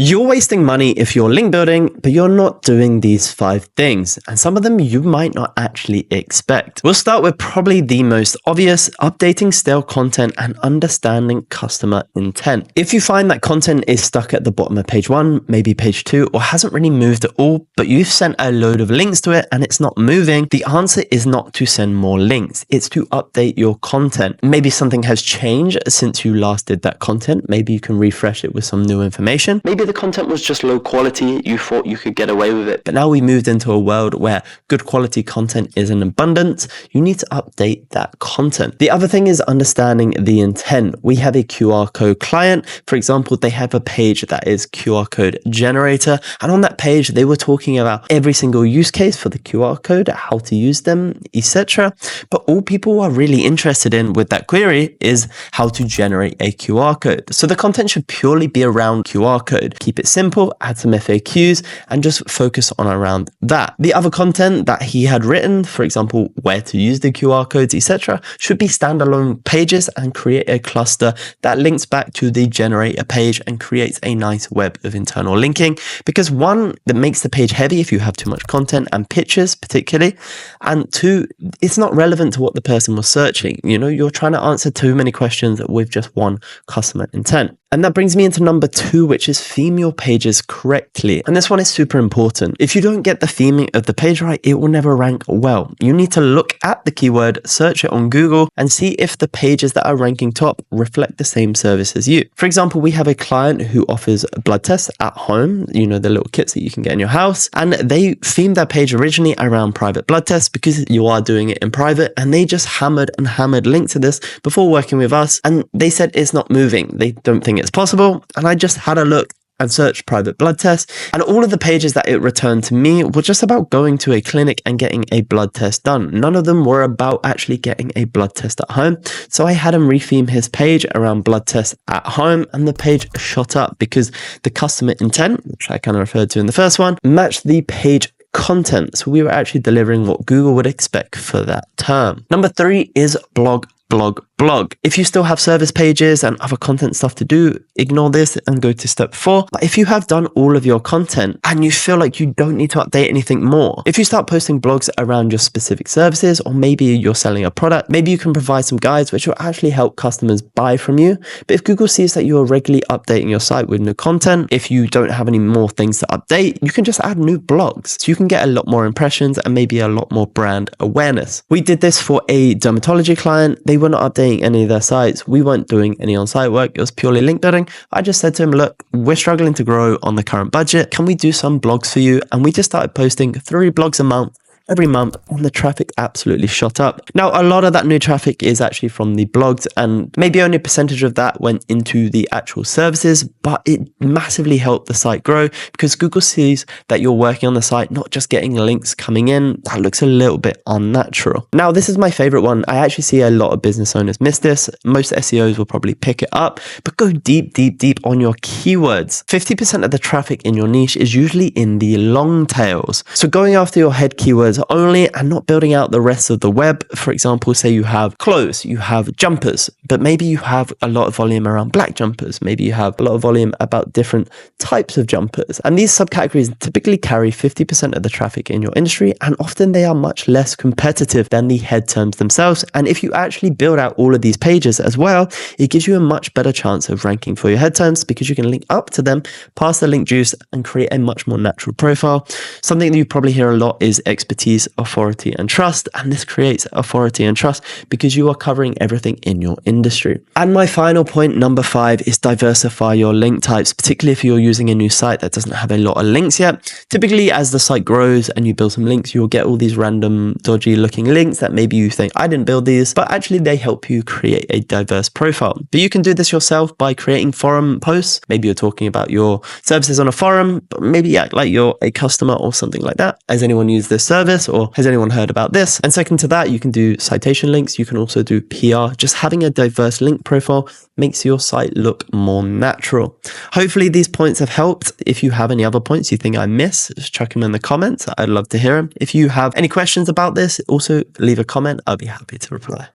You're wasting money if you're link building, but you're not doing these 5 things, and some of them you might not actually expect. We'll start with probably the most obvious: updating stale content and understanding customer intent. If you find that content is stuck at the bottom of page 1, maybe page 2, or hasn't really moved at all, but you've sent a load of links to it and it's not moving, the answer is not to send more links. It's to update your content. Maybe something has changed since you last did that content. Maybe you can refresh it with some new information. Maybe the content was just low quality, you thought you could get away with it, but now we moved into a world where good quality content is in abundance. You need to update that content. The other thing is understanding the intent. We have a QR code client. For example, they have a page that is QR code generator, and on that page they were talking about every single use case for the QR code, how to use them, etc. But all people are really interested in with that query is how to generate a QR code. So the content should purely be around QR code. Keep it simple, add some FAQs, and just focus on around that. The other content that he had written, for example, where to use the QR codes, etc., should be standalone pages and create a cluster that links back to the generator page and creates a nice web of internal linking. Because one, that makes the page heavy if you have too much content and pictures particularly, and two, it's not relevant to what the person was searching. You know, you're trying to answer too many questions with just one customer intent. And that brings me into number 2, which is theme your pages correctly. And this one is super important. If you don't get the theming of the page right, it will never rank well. You need to look at the keyword, search it on Google, and see if the pages that are ranking top reflect the same service as you. For example, we have a client who offers blood tests at home, you know, the little kits that you can get in your house, and they themed their page originally around private blood tests because you are doing it in private, and they just hammered links to this before working with us, and they said it's not moving. They don't think it's possible, and I just had a look and searched private blood tests, and all of the pages that it returned to me were just about going to a clinic and getting a blood test done. None of them were about actually getting a blood test at home. So I had him retheme his page around blood tests at home, and the page shot up because the customer intent, which I kind of referred to in the first one, matched the page content. So we were actually delivering what Google would expect for that term. Number 3 is blog. If you still have service pages and other content stuff to do, ignore this and go to step 4. But if you have done all of your content and you feel like you don't need to update anything more, if you start posting blogs around your specific services, or maybe you're selling a product, maybe you can provide some guides which will actually help customers buy from you. But if Google sees that you're regularly updating your site with new content, if you don't have any more things to update, you can just add new blogs. So you can get a lot more impressions and maybe a lot more brand awareness. We did this for a dermatology client. They were not updating any of their sites. We weren't doing any on-site work. It was purely link building. I just said to him, look, we're struggling to grow on the current budget. Can we do some blogs for you? And we just started posting 3 blogs a month. Every month, and the traffic absolutely shot up. Now, a lot of that new traffic is actually from the blogs, and maybe only a percentage of that went into the actual services, but it massively helped the site grow because Google sees that you're working on the site, not just getting links coming in. That looks a little bit unnatural. Now, this is my favorite one. I actually see a lot of business owners miss this. Most SEOs will probably pick it up, but go deep on your keywords. 50% of the traffic in your niche is usually in the long tails. So going after your head keywords only and not building out the rest of the web. For example, say you have clothes, you have jumpers, but maybe you have a lot of volume around black jumpers. Maybe you have a lot of volume about different types of jumpers. And these subcategories typically carry 50% of the traffic in your industry, and often they are much less competitive than the head terms themselves. And if you actually build out all of these pages as well, it gives you a much better chance of ranking for your head terms because you can link up to them, pass the link juice, and create a much more natural profile. Something that you probably hear a lot is expertise, authority, and trust. And this creates authority and trust because you are covering everything in your industry. And my final point, number 5, is diversify your link types, particularly if you're using a new site that doesn't have a lot of links yet. Typically, as the site grows and you build some links, you'll get all these random dodgy looking links that maybe you think, I didn't build these, but actually they help you create a diverse profile. But you can do this yourself by creating forum posts. Maybe you're talking about your services on a forum, but maybe act like you're a customer or something like that. Has anyone used this service? Or has anyone heard about this? And second to that, you can do citation links. You can also do PR. Just having a diverse link profile makes your site look more natural. Hopefully these points have helped. If you have any other points you think I missed, just chuck them in the comments. I'd love to hear them. If you have any questions about this, also leave a comment. I'll be happy to reply.